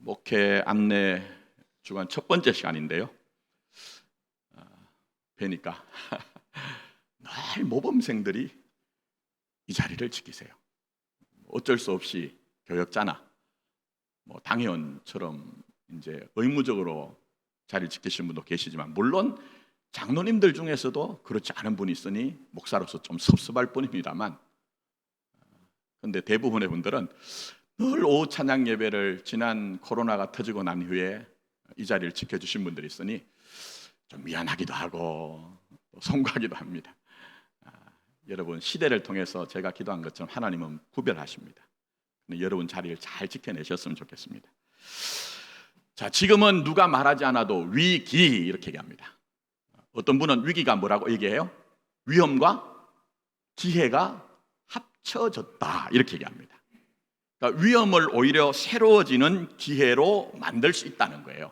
목회 안내 주간 첫 번째 시간인데요. 뵈니까 늘 모범생들이 이 자리를 지키세요. 어쩔 수 없이 교역자나 당회원처럼 이제 의무적으로 자리를 지키시는 분도 계시지만, 물론 장로님들 중에서도 그렇지 않은 분이 있으니 목사로서 좀 섭섭할 뿐입니다만, 그런데 대부분의 분들은 늘 오후 찬양 예배를 지난 코로나가 터지고 난 후에 이 자리를 지켜주신 분들이 있으니 좀 미안하기도 하고 송구하기도 합니다. 여러분, 시대를 통해서 제가 기도한 것처럼 하나님은 구별하십니다. 여러분 자리를 잘 지켜내셨으면 좋겠습니다. 자, 지금은 누가 말하지 않아도 위기 이렇게 얘기합니다. 어떤 분은 위기가 뭐라고 얘기해요? 위험과 기회가 합쳐졌다 이렇게 얘기합니다. 그러니까 위험을 오히려 새로워지는 기회로 만들 수 있다는 거예요.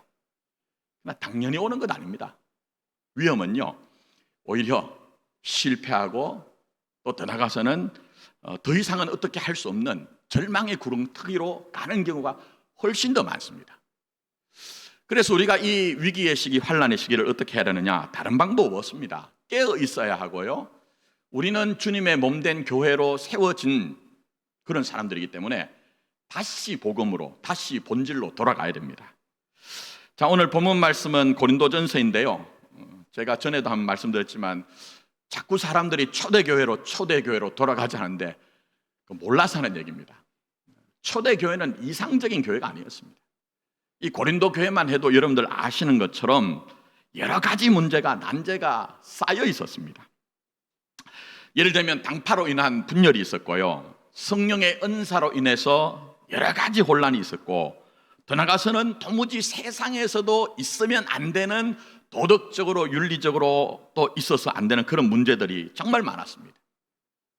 당연히 오는 건 아닙니다. 위험은요, 오히려 실패하고 또 더 나가서는 더 이상은 어떻게 할 수 없는 절망의 구렁텅이로 가는 경우가 훨씬 더 많습니다. 그래서 우리가 이 위기의 시기, 환난의 시기를 어떻게 해야 되느냐? 다른 방법 없습니다. 깨어 있어야 하고요, 우리는 주님의 몸된 교회로 세워진 그런 사람들이기 때문에 다시 복음으로, 다시 본질로 돌아가야 됩니다. 자, 오늘 본문 말씀은 고린도전서인데요, 제가 전에도 한번 말씀드렸지만 자꾸 사람들이 초대교회로 돌아가자는데 몰라서 하는 얘기입니다. 초대교회는 이상적인 교회가 아니었습니다. 이 고린도 교회만 해도 여러분들 아시는 것처럼 여러 가지 문제가, 난제가 쌓여 있었습니다. 예를 들면 당파로 인한 분열이 있었고요, 성령의 은사로 인해서 여러 가지 혼란이 있었고, 더 나아가서는 도무지 세상에서도 있으면 안 되는 도덕적으로, 윤리적으로 또 있어서 안 되는 그런 문제들이 정말 많았습니다.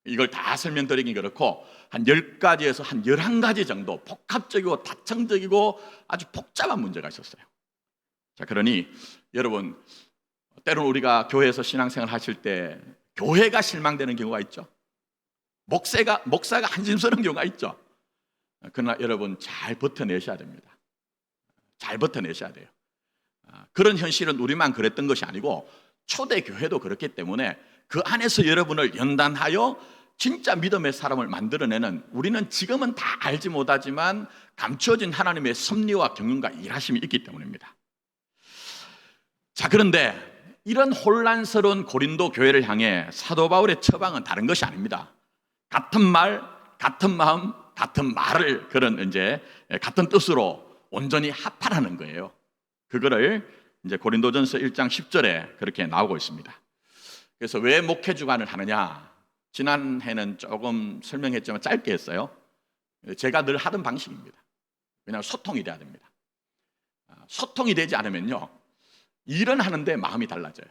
이걸 다 설명드리긴 그렇고 한 10가지에서 한 11가지 정도 복합적이고 다층적이고 아주 복잡한 문제가 있었어요. 자, 그러니 여러분, 때로는 우리가 교회에서 신앙생활 하실 때 교회가 실망되는 경우가 있죠. 목사가 한심스러운 경우가 있죠. 그러나 여러분 잘 버텨내셔야 됩니다. 잘 버텨내셔야 돼요. 그런 현실은 우리만 그랬던 것이 아니고 초대교회도 그렇기 때문에 그 안에서 여러분을 연단하여 진짜 믿음의 사람을 만들어내는, 우리는 지금은 다 알지 못하지만 감추어진 하나님의 섭리와 경륜과 일하심이 있기 때문입니다. 자, 그런데 이런 혼란스러운 고린도 교회를 향해 사도 바울의 처방은 다른 것이 아닙니다. 같은 말, 같은 마음, 같은 말을 같은 뜻으로 온전히 합하라는 거예요. 그거를 이제 고린도전서 1장 10절에 그렇게 나오고 있습니다. 그래서 왜 목회 주간을 하느냐? 지난해는 조금 설명했지만 짧게 했어요. 제가 늘 하던 방식입니다. 왜냐하면 소통이 돼야 됩니다. 소통이 되지 않으면요, 일은 하는데 마음이 달라져요.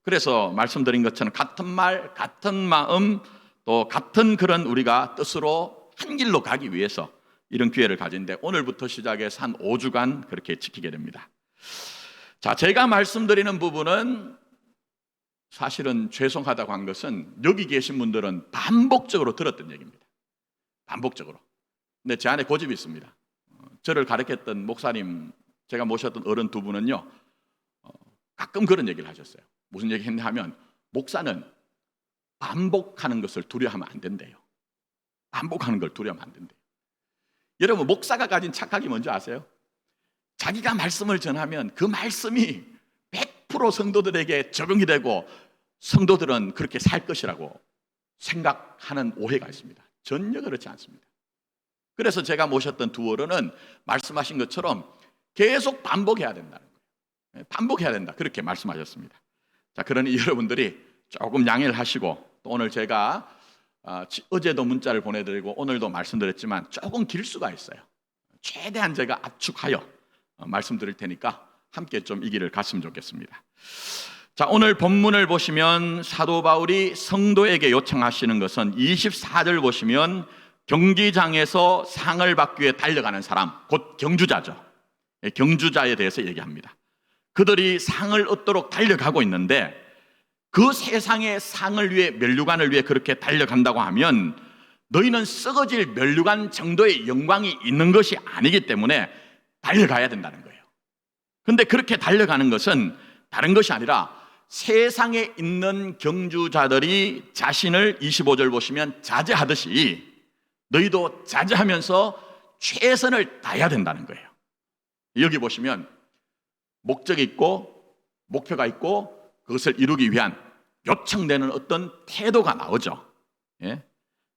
그래서 말씀드린 것처럼 같은 말, 같은 마음, 또 같은 그런 우리가 뜻으로 한 길로 가기 위해서 이런 기회를 가진데, 오늘부터 시작해서 한 5주간 그렇게 지키게 됩니다. 자, 제가 말씀드리는 부분은 사실은 죄송하다고 한 것은 여기 계신 분들은 반복적으로 들었던 얘기입니다. 반복적으로. 근데 제 안에 고집이 있습니다. 저를 가르쳤던 목사님, 제가 모셨던 어른 두 분은요, 가끔 그런 얘기를 하셨어요. 무슨 얘기 했냐 하면, 목사는 반복하는 것을 두려워하면 안 된대요. 반복하는 걸 두려워하면 안 된대요. 여러분, 목사가 가진 착각이 뭔지 아세요? 자기가 말씀을 전하면 그 말씀이 100% 성도들에게 적용이 되고 성도들은 그렇게 살 것이라고 생각하는 오해가 있습니다. 전혀 그렇지 않습니다. 그래서 제가 모셨던 두 어른은 말씀하신 것처럼 계속 반복해야 된다는 거예요. 반복해야 된다, 그렇게 말씀하셨습니다. 자, 그러니 여러분들이 조금 양해를 하시고, 또 오늘 제가 어제도 문자를 보내드리고 오늘도 말씀드렸지만 조금 길 수가 있어요. 최대한 제가 압축하여 말씀드릴 테니까 함께 좀 이 길을 갔으면 좋겠습니다. 자, 오늘 본문을 보시면 사도 바울이 성도에게 요청하시는 것은 24절 보시면 경기장에서 상을 받기 위해 달려가는 사람, 곧 경주자죠. 경주자에 대해서 얘기합니다. 그들이 상을 얻도록 달려가고 있는데, 그 세상의 상을 위해, 면류관을 위해 그렇게 달려간다고 하면 너희는 썩어질 면류관 정도의 영광이 있는 것이 아니기 때문에 달려가야 된다는 거예요. 근데 그렇게 달려가는 것은 다른 것이 아니라 세상에 있는 경주자들이 자신을 25절 보시면 자제하듯이 너희도 자제하면서 최선을 다해야 된다는 거예요. 여기 보시면 목적이 있고 목표가 있고 그것을 이루기 위한 요청되는 어떤 태도가 나오죠. 예?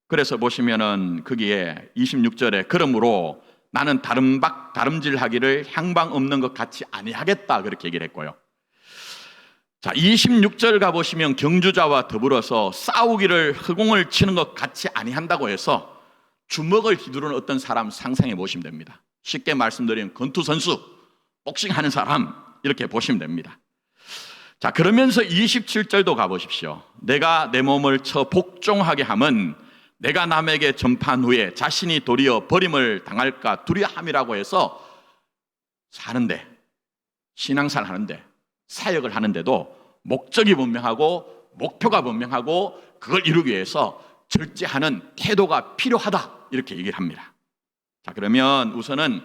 그래서 보시면은 거기에 26절에 그러므로 나는 다름질하기를 향방 없는 것 같이 아니하겠다 그렇게 얘기를 했고요. 자, 26절 가보시면 경주자와 더불어서 싸우기를 허공을 치는 것 같이 아니한다고 해서 주먹을 휘두르는 어떤 사람 상상해 보시면 됩니다. 쉽게 말씀드리면 권투선수, 복싱하는 사람 이렇게 보시면 됩니다. 자, 그러면서 27절도 가보십시오. 내가 내 몸을 쳐 복종하게 함은 내가 남에게 전파한 후에 자신이 도리어 버림을 당할까 두려함이라고 해서 사는데, 신앙생활 하는데, 사역을 하는데도 목적이 분명하고 목표가 분명하고 그걸 이루기 위해서 절제하는 태도가 필요하다 이렇게 얘기를 합니다. 자, 그러면 우선은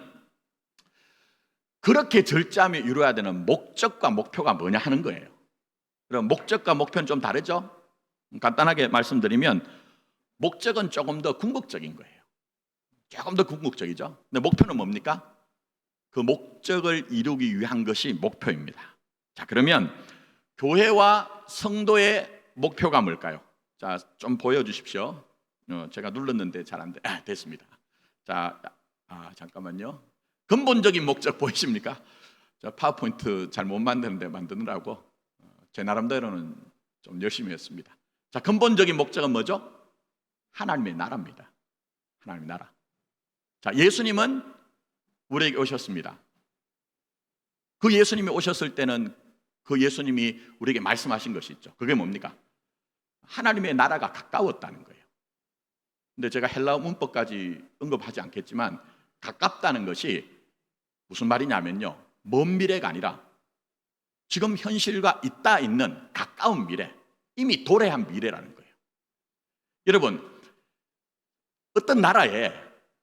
그렇게 절제하며 이루어야 되는 목적과 목표가 뭐냐 하는 거예요. 그럼 목적과 목표는 좀 다르죠? 간단하게 말씀드리면 목적은 조금 더 궁극적인 거예요. 조금 더 궁극적이죠. 근데 목표는 뭡니까? 그 목적을 이루기 위한 것이 목표입니다. 자, 그러면 교회와 성도의 목표가 뭘까요? 자, 좀 보여주십시오. 제가 눌렀는데 잘 안 돼. 됐습니다. 자, 잠깐만요. 근본적인 목적 보이십니까? 저 파워포인트 잘 못 만드는데 만드느라고 제 나름대로는 좀 열심히 했습니다. 자, 근본적인 목적은 뭐죠? 하나님의 나라입니다. 하나님의 나라. 자, 예수님은 우리에게 오셨습니다. 그 예수님이 오셨을 때는 그 예수님이 우리에게 말씀하신 것이 있죠. 그게 뭡니까? 하나님의 나라가 가까웠다는 거예요. 근데 제가 헬라어 문법까지 언급하지 않겠지만 가깝다는 것이 무슨 말이냐면요, 먼 미래가 아니라 지금 현실과 있는 가까운 미래, 이미 도래한 미래라는 거예요. 여러분, 어떤 나라의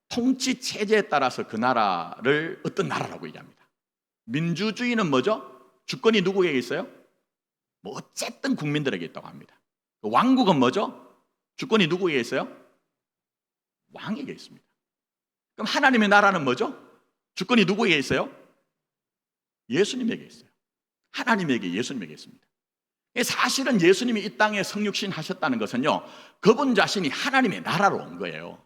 통치 체제에 따라서 그 나라를 어떤 나라라고 얘기합니다. 민주주의는 뭐죠? 주권이 누구에게 있어요? 뭐 어쨌든 국민들에게 있다고 합니다. 왕국은 뭐죠? 주권이 누구에게 있어요? 왕에게 있습니다. 그럼 하나님의 나라는 뭐죠? 주권이 누구에게 있어요? 예수님에게 있어요. 하나님에게, 예수님에게 있습니다. 사실은 예수님이 이 땅에 성육신 하셨다는 것은요, 그분 자신이 하나님의 나라로 온 거예요.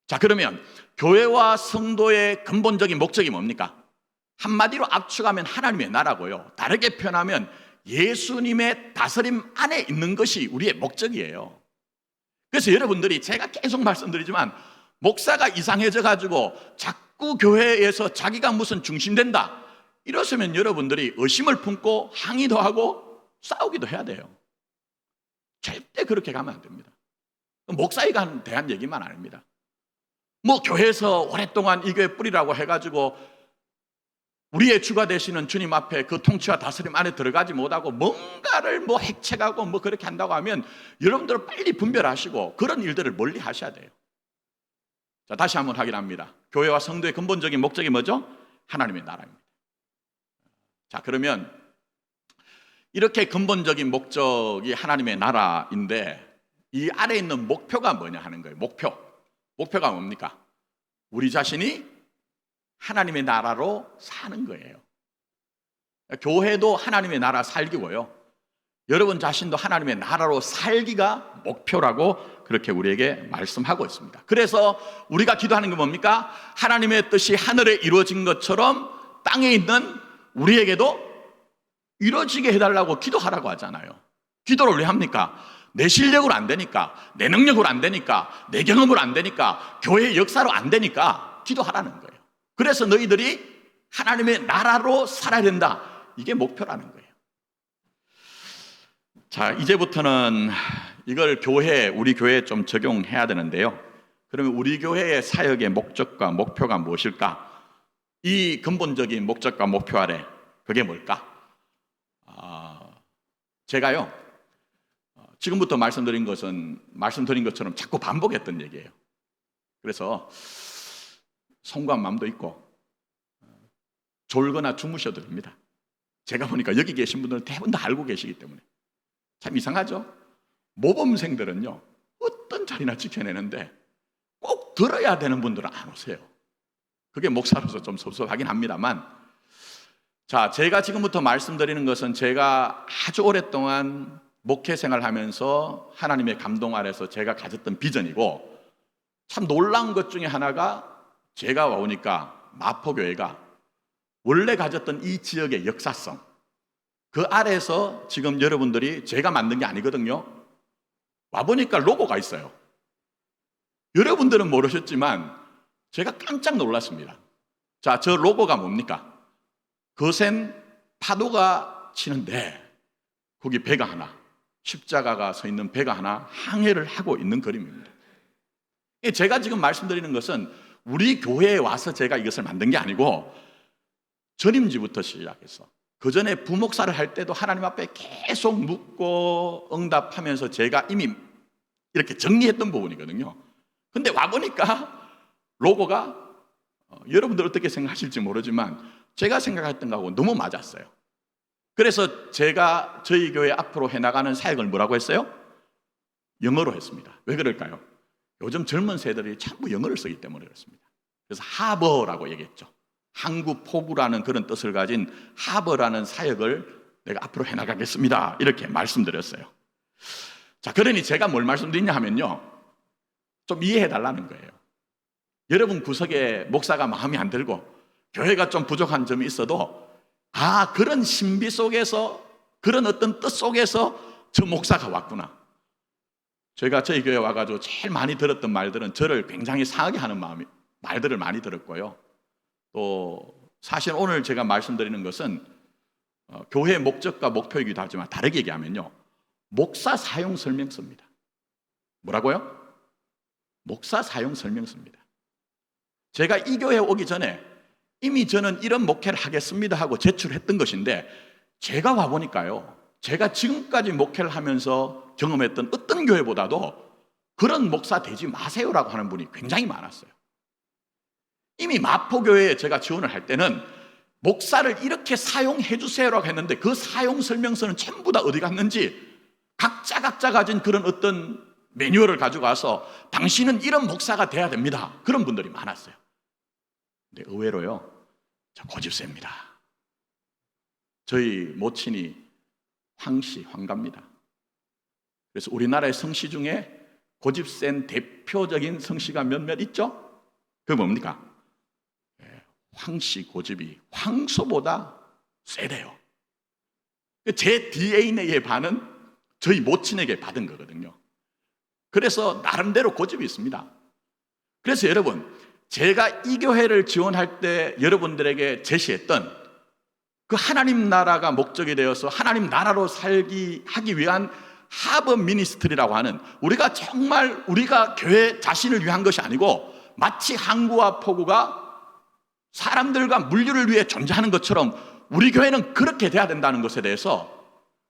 자, 그러면 교회와 성도의 근본적인 목적이 뭡니까? 한마디로 압축하면 하나님의 나라고요. 다르게 표현하면 예수님의 다스림 안에 있는 것이 우리의 목적이에요. 그래서 여러분들이 제가 계속 말씀드리지만 목사가 이상해져 가지고 자꾸 교회에서 자기가 무슨 중심된다 이러시면 여러분들이 의심을 품고 항의도 하고 싸우기도 해야 돼요. 절대 그렇게 가면 안 됩니다. 목사에 대한 얘기만 아닙니다. 뭐 교회에서 오랫동안 이 교회 뿌리라고 해가지고 우리의 주가 되시는 주님 앞에 그 통치와 다스림 안에 들어가지 못하고 뭔가를 뭐 핵책하고 뭐 그렇게 한다고 하면 여러분들 빨리 분별하시고 그런 일들을 멀리 하셔야 돼요. 자, 다시 한번 확인합니다. 교회와 성도의 근본적인 목적이 뭐죠? 하나님의 나라입니다. 자, 그러면 이렇게 근본적인 목적이 하나님의 나라인데 이 아래에 있는 목표가 뭐냐 하는 거예요. 목표가 뭡니까? 우리 자신이 하나님의 나라로 사는 거예요. 교회도 하나님의 나라 살기고요, 여러분 자신도 하나님의 나라로 살기가 목표라고 그렇게 우리에게 말씀하고 있습니다. 그래서 우리가 기도하는 게 뭡니까? 하나님의 뜻이 하늘에 이루어진 것처럼 땅에 있는 우리에게도 이루어지게 해달라고 기도하라고 하잖아요. 기도를 왜 합니까? 내 실력으로 안 되니까, 내 능력으로 안 되니까, 내 경험으로 안 되니까, 교회의 역사로 안 되니까 기도하라는 거예요. 그래서 너희들이 하나님의 나라로 살아야 된다, 이게 목표라는 거예요. 자, 이제부터는 이걸 우리 교회에 좀 적용해야 되는데요. 그러면 우리 교회의 사역의 목적과 목표가 무엇일까? 이 근본적인 목적과 목표 아래 그게 뭘까? 제가요, 지금부터 말씀드린 것처럼 자꾸 반복했던 얘기예요. 그래서 송구한 마음도 있고 졸거나 주무셔도 됩니다. 제가 보니까 여기 계신 분들은 대부분 다 알고 계시기 때문에. 참 이상하죠? 모범생들은요, 어떤 자리나 지켜내는데 꼭 들어야 되는 분들은 안 오세요. 그게 목사로서 좀 섭섭하긴 합니다만, 자, 제가 지금부터 말씀드리는 것은 제가 아주 오랫동안 목회 생활하면서 하나님의 감동 아래서 제가 가졌던 비전이고, 참 놀라운 것 중에 하나가 제가 와보니까 마포교회가 원래 가졌던 이 지역의 역사성, 그 아래에서 지금 여러분들이 제가 만든 게 아니거든요. 와보니까 로고가 있어요. 여러분들은 모르셨지만 제가 깜짝 놀랐습니다. 자, 저 로고가 뭡니까? 거센 파도가 치는데 거기 배가 하나, 십자가가 서 있는 배가 하나 항해를 하고 있는 그림입니다. 제가 지금 말씀드리는 것은 우리 교회에 와서 제가 이것을 만든 게 아니고 전임지부터 시작해서 그 전에 부목사를 할 때도 하나님 앞에 계속 묻고 응답하면서 제가 이미 이렇게 정리했던 부분이거든요. 근데 와보니까 로고가 여러분들 어떻게 생각하실지 모르지만 제가 생각했던 거하고 너무 맞았어요. 그래서 제가 저희 교회 앞으로 해나가는 사역을 뭐라고 했어요? 영어로 했습니다. 왜 그럴까요? 요즘 젊은 세대들이 전부 영어를 쓰기 때문에 그렇습니다. 그래서 하버라고 얘기했죠. 항구 포구라는 그런 뜻을 가진 하버라는 사역을 내가 앞으로 해나가겠습니다, 이렇게 말씀드렸어요. 자, 그러니 제가 뭘 말씀드리냐 하면요, 좀 이해해 달라는 거예요. 여러분 구석에 목사가 마음에 안 들고 교회가 좀 부족한 점이 있어도, 아, 그런 신비 속에서, 그런 어떤 뜻 속에서 저 목사가 왔구나. 제가 저희 교회 와가지고 제일 많이 들었던 말들은 저를 굉장히 상하게 하는 말들을 많이 들었고요. 또 사실 오늘 제가 말씀드리는 것은 교회의 목적과 목표이기도 하지만 다르게 얘기하면요, 목사 사용 설명서입니다. 뭐라고요? 목사 사용 설명서입니다. 제가 이 교회에 오기 전에 이미 저는 이런 목회를 하겠습니다 하고 제출했던 것인데, 제가 와보니까요, 제가 지금까지 목회를 하면서 경험했던 어떤 교회보다도 그런 목사 되지 마세요라고 하는 분이 굉장히 많았어요. 이미 마포교회에 제가 지원을 할 때는 목사를 이렇게 사용해 주세요라고 했는데 그 사용 설명서는 전부 다 어디 갔는지 각자 가진 그런 어떤 매뉴얼을 가지고 와서 당신은 이런 목사가 돼야 됩니다, 그런 분들이 많았어요. 근데 의외로요, 저 고집셉니다. 저희 모친이 황가입니다. 그래서 우리나라의 성씨 중에 고집센 대표적인 성씨가 몇몇 있죠? 그게 뭡니까? 황씨 고집이 황소보다 세대요. 제 DNA의 반은 저희 모친에게 받은 거거든요. 그래서 나름대로 고집이 있습니다. 그래서 여러분, 제가 이 교회를 지원할 때 여러분들에게 제시했던 그 하나님 나라가 목적이 되어서 하나님 나라로 하기 위한 하버 미니스트리라고 하는, 우리가 정말 우리가 교회 자신을 위한 것이 아니고 마치 항구와 포구가 사람들과 물류를 위해 존재하는 것처럼 우리 교회는 그렇게 돼야 된다는 것에 대해서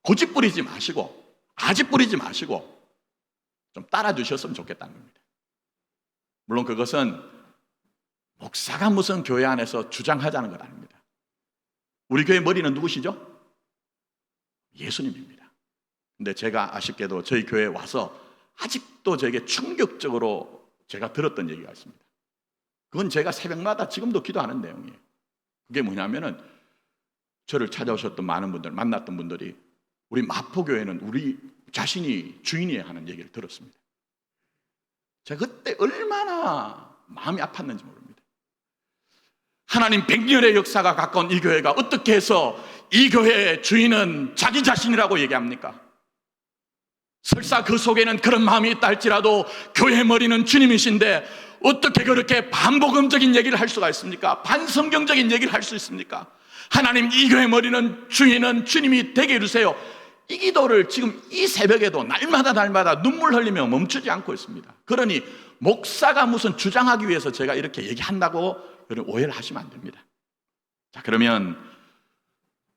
고집 부리지 마시고 아집 부리지 마시고 좀 따라주셨으면 좋겠다는 겁니다. 물론 그것은 목사가 무슨 교회 안에서 주장하자는 것 아닙니다. 우리 교회 머리는 누구시죠? 예수님입니다. 근데 제가 아쉽게도 저희 교회에 와서 아직도 저에게 충격적으로 제가 들었던 얘기가 있습니다. 그건 제가 새벽마다 지금도 기도하는 내용이에요. 그게 뭐냐면은 저를 찾아오셨던 많은 분들, 만났던 분들이 우리 마포교회는 우리 자신이 주인이야 하는 얘기를 들었습니다. 제가 그때 얼마나 마음이 아팠는지 모릅니다. 하나님 100년의 역사가 가까운 이 교회가 어떻게 해서 이 교회의 주인은 자기 자신이라고 얘기합니까? 설사 그 속에는 그런 마음이 있다 할지라도 교회 머리는 주님이신데 어떻게 그렇게 반복음적인 얘기를 할 수가 있습니까? 반성경적인 얘기를 할 수 있습니까? 하나님, 이 교회 머리는 주인은 주님이 되게 해주세요. 이 기도를 지금 이 새벽에도 날마다 눈물 흘리며 멈추지 않고 있습니다. 그러니 목사가 무슨 주장하기 위해서 제가 이렇게 얘기한다고 여러분 오해를 하시면 안 됩니다. 자, 그러면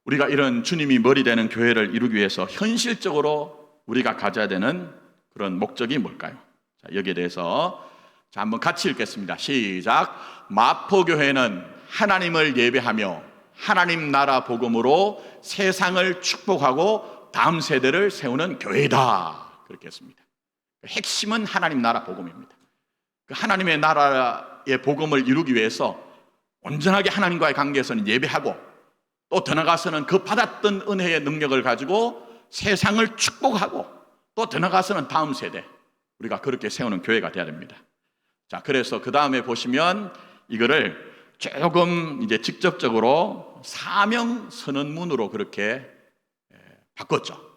우리가 이런 주님이 머리 되는 교회를 이루기 위해서 현실적으로 우리가 가져야 되는 그런 목적이 뭘까요? 자, 여기에 대해서 한번 같이 읽겠습니다. 시작. 마포교회는 하나님을 예배하며 하나님 나라 복음으로 세상을 축복하고 다음 세대를 세우는 교회다. 그렇게 했습니다. 핵심은 하나님 나라 복음입니다. 그 하나님의 나라의 복음을 이루기 위해서 온전하게 하나님과의 관계에서는 예배하고, 또 더 나아가서는 그 받았던 은혜의 능력을 가지고 세상을 축복하고, 또 더 나아가서는 다음 세대, 우리가 그렇게 세우는 교회가 돼야 됩니다. 자, 그래서 그 다음에 보시면 이거를 조금 이제 직접적으로 사명 선언문으로 그렇게 바꿨죠.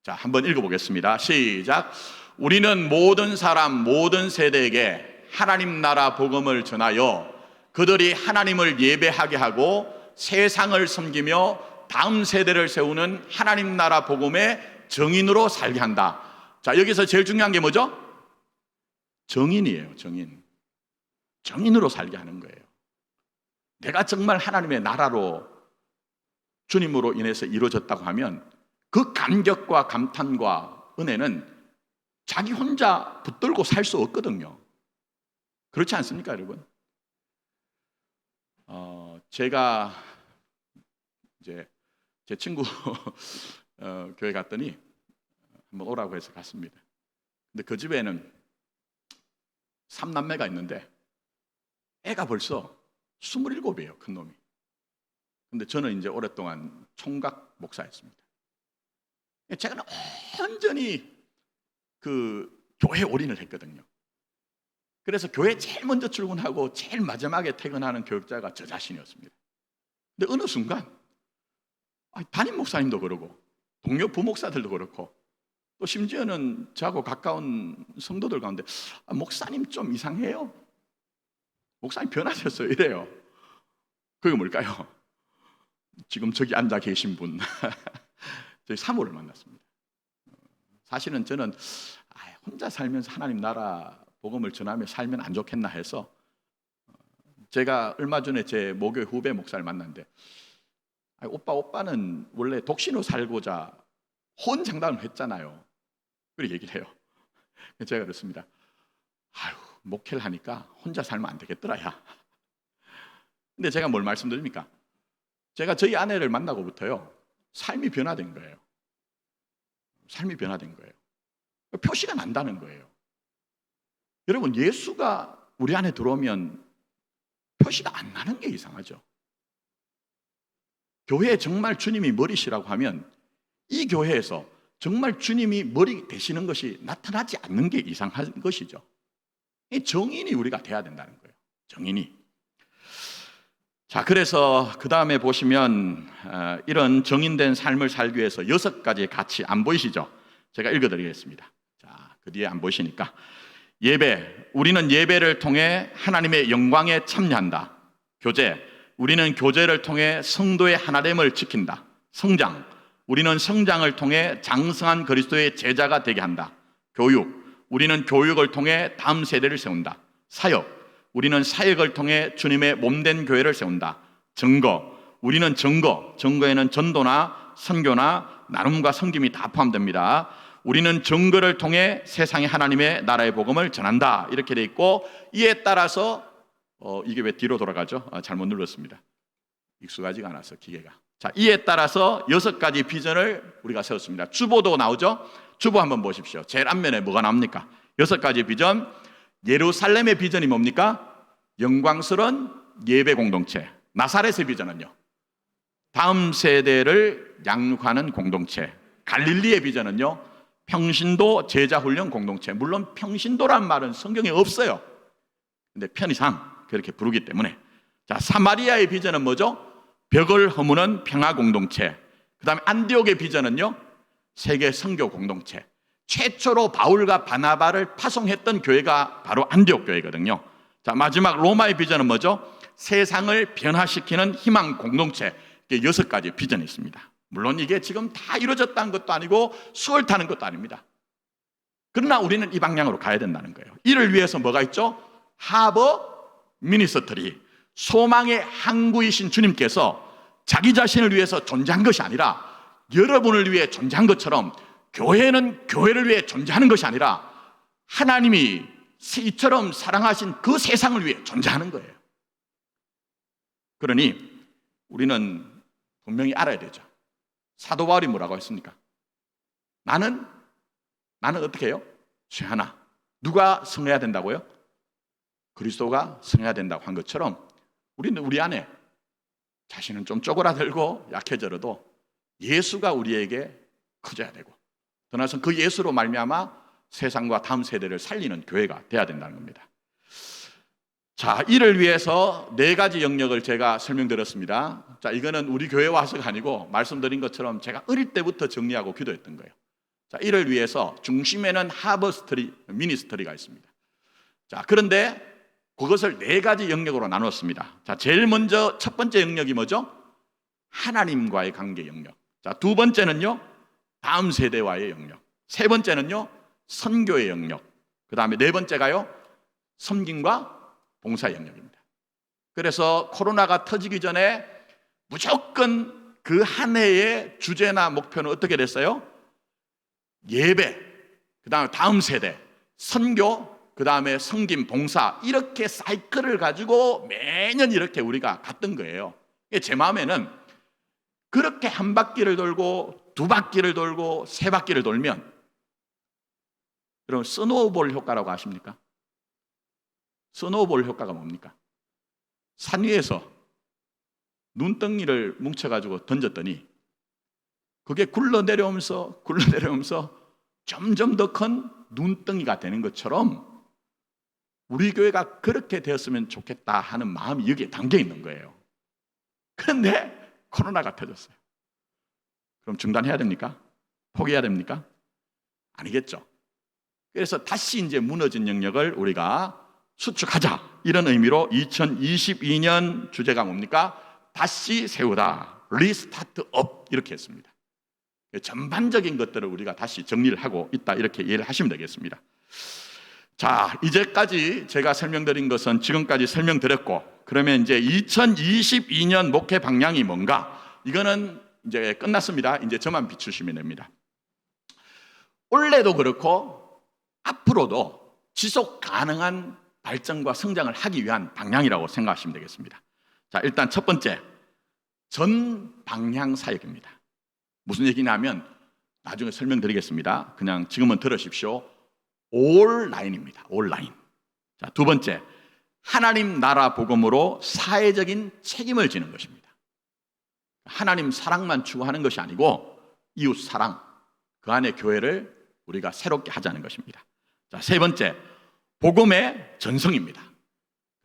자, 한번 읽어보겠습니다. 시작. 우리는 모든 사람, 모든 세대에게 하나님 나라 복음을 전하여 그들이 하나님을 예배하게 하고 세상을 섬기며 다음 세대를 세우는 하나님 나라 복음의 정인으로 살게 한다. 자, 여기서 제일 중요한 게 뭐죠? 정인이에요. 정인. 정인으로 살게 하는 거예요. 내가 정말 하나님의 나라로 주님으로 인해서 이루어졌다고 하면 그 감격과 감탄과 은혜는 자기 혼자 붙들고 살 수 없거든요. 그렇지 않습니까, 여러분? 제가 이제 제 친구 교회 갔더니 한번 오라고 해서 갔습니다. 근데 그 집에는 3남매가 있는데 애가 벌써 27이에요, 큰 놈이. 근데 저는 이제 오랫동안 총각 목사였습니다. 제가 완전히 그 교회 올인을 했거든요. 그래서 교회 제일 먼저 출근하고 제일 마지막에 퇴근하는 교육자가 저 자신이었습니다. 근데 어느 순간 담임 목사님도 그러고 동료 부목사들도 그렇고 또 심지어는 저하고 가까운 성도들 가운데 목사님 좀 이상해요. 목사님 변하셨어요. 이래요. 그게 뭘까요? 지금 저기 앉아 계신 분 저희 사모를 만났습니다. 사실은 저는 혼자 살면서 하나님 나라 복음을 전하며 살면 안 좋겠나 해서 제가 얼마 전에 제 모교회 후배 목사를 만났는데 오빠는 원래 독신으로 살고자 혼장담을 했잖아요. 그렇게 얘기를 해요. 제가 그렇습니다. 목회를 하니까 혼자 살면 안 되겠더라 야. 근데 제가 뭘 말씀드립니까? 제가 저희 아내를 만나고부터요 삶이 변화된 거예요. 삶이 변화된 거예요. 표시가 난다는 거예요. 여러분, 예수가 우리 안에 들어오면 표시가 안 나는 게 이상하죠. 교회에 정말 주님이 머리시라고 하면 이 교회에서 정말 주님이 머리 되시는 것이 나타나지 않는 게 이상한 것이죠. 이 정인이 우리가 돼야 된다는 거예요. 정인이. 자, 그래서 그 다음에 보시면 이런 정인된 삶을 살기 위해서 6가지 가치 안 보이시죠? 제가 읽어드리겠습니다. 자, 그 뒤에 안 보이시니까. 예배, 우리는 예배를 통해 하나님의 영광에 참여한다. 교제, 우리는 교제를 통해 성도의 하나됨을 지킨다. 성장, 우리는 성장을 통해 장성한 그리스도의 제자가 되게 한다. 교육, 우리는 교육을 통해 다음 세대를 세운다. 사역, 우리는 사역을 통해 주님의 몸된 교회를 세운다. 증거, 우리는 증거에는 전도나 선교나 나눔과 섬김이 다 포함됩니다. 우리는 증거를 통해 세상에 하나님의 나라의 복음을 전한다. 이렇게 돼 있고, 이에 따라서 이게 왜 뒤로 돌아가죠? 잘못 눌렀습니다. 익숙하지가 않아서 기계가. 자, 이에 따라서 6가지 비전을 우리가 세웠습니다. 주보도 나오죠? 주보 한번 보십시오. 제일 앞면에 뭐가 나옵니까? 6가지 비전. 예루살렘의 비전이 뭡니까? 영광스러운 예배 공동체. 나사렛의 비전은요? 다음 세대를 양육하는 공동체. 갈릴리의 비전은요? 평신도 제자훈련 공동체. 물론 평신도란 말은 성경에 없어요. 근데 편의상 그렇게 부르기 때문에. 자, 사마리아의 비전은 뭐죠? 벽을 허무는 평화 공동체. 그 다음에 안디옥의 비전은요? 세계 선교 공동체. 최초로 바울과 바나바를 파송했던 교회가 바로 안디옥 교회거든요. 자, 마지막 로마의 비전은 뭐죠? 세상을 변화시키는 희망 공동체. 이게 6가지 비전이 있습니다. 물론 이게 지금 다 이루어졌다는 것도 아니고 수월 타는 것도 아닙니다. 그러나 우리는 이 방향으로 가야 된다는 거예요. 이를 위해서 뭐가 있죠? 하버 미니스트리, 소망의 항구이신 주님께서 자기 자신을 위해서 존재한 것이 아니라 여러분을 위해 존재한 것처럼 교회는 교회를 위해 존재하는 것이 아니라 하나님이 이처럼 사랑하신 그 세상을 위해 존재하는 거예요. 그러니 우리는 분명히 알아야 되죠. 사도 바울이 뭐라고 했습니까? 나는 어떻게 해요? 죄 하나. 누가 성해야 된다고요? 그리스도가 성해야 된다고 한 것처럼 우리는 우리 안에 자신은 좀 쪼그라들고 약해져도 예수가 우리에게 커져야 되고, 더 나아가서 그 예수로 말미암아 세상과 다음 세대를 살리는 교회가 돼야 된다는 겁니다. 자, 이를 위해서 4가지 영역을 제가 설명드렸습니다. 자, 이거는 우리 교회 와서가 아니고 말씀드린 것처럼 제가 어릴 때부터 정리하고 기도했던 거예요. 자, 이를 위해서 중심에는 하버스터리 미니스터리가 있습니다. 자, 그런데 그것을 4가지 영역으로 나눴습니다. 자, 제일 먼저 첫 번째 영역이 뭐죠? 하나님과의 관계 영역. 자, 두 번째는요, 다음 세대와의 영역. 세 번째는요, 선교의 영역. 그 다음에 4번째가요, 섬김과 봉사 영역입니다. 그래서 코로나가 터지기 전에 무조건 그 한 해의 주제나 목표는 어떻게 됐어요? 예배, 그 다음에 다음 세대, 선교, 그 다음에 섬김, 봉사, 이렇게 사이클을 가지고 매년 이렇게 우리가 갔던 거예요. 제 마음에는 그렇게 한 바퀴를 돌고 2바퀴를 돌고 3바퀴를 돌면, 여러분 스노우볼 효과라고 아십니까? 스노우볼 효과가 뭡니까? 산 위에서 눈덩이를 뭉쳐가지고 던졌더니 그게 굴러내려오면서 점점 더 큰 눈덩이가 되는 것처럼 우리 교회가 그렇게 되었으면 좋겠다 하는 마음이 여기에 담겨 있는 거예요. 그런데 코로나가 터졌어요. 그럼 중단해야 됩니까? 포기해야 됩니까? 아니겠죠. 그래서 다시 이제 무너진 영역을 우리가 수축하자, 이런 의미로 2022년 주제가 뭡니까? 다시 세우다, 리스타트 업, 이렇게 했습니다. 전반적인 것들을 우리가 다시 정리를 하고 있다, 이렇게 이해를 하시면 되겠습니다. 자, 이제까지 제가 설명드린 것은 지금까지 설명드렸고, 그러면 이제 2022년 목회 방향이 뭔가? 이거는 이제 끝났습니다. 이제 저만 비추시면 됩니다. 올해도 그렇고 앞으로도 지속 가능한 발전과 성장을 하기 위한 방향이라고 생각하시면 되겠습니다. 자, 일단 첫 번째, 전 방향 사역입니다. 무슨 얘기냐면 나중에 설명드리겠습니다. 그냥 지금은 들으십시오. 온라인입니다. 온라인. 자, 두 번째, 하나님 나라 복음으로 사회적인 책임을 지는 것입니다. 하나님 사랑만 추구하는 것이 아니고 이웃 사랑, 그 안에 교회를 우리가 새롭게 하자는 것입니다. 자, 세 번째, 복음의 전성입니다.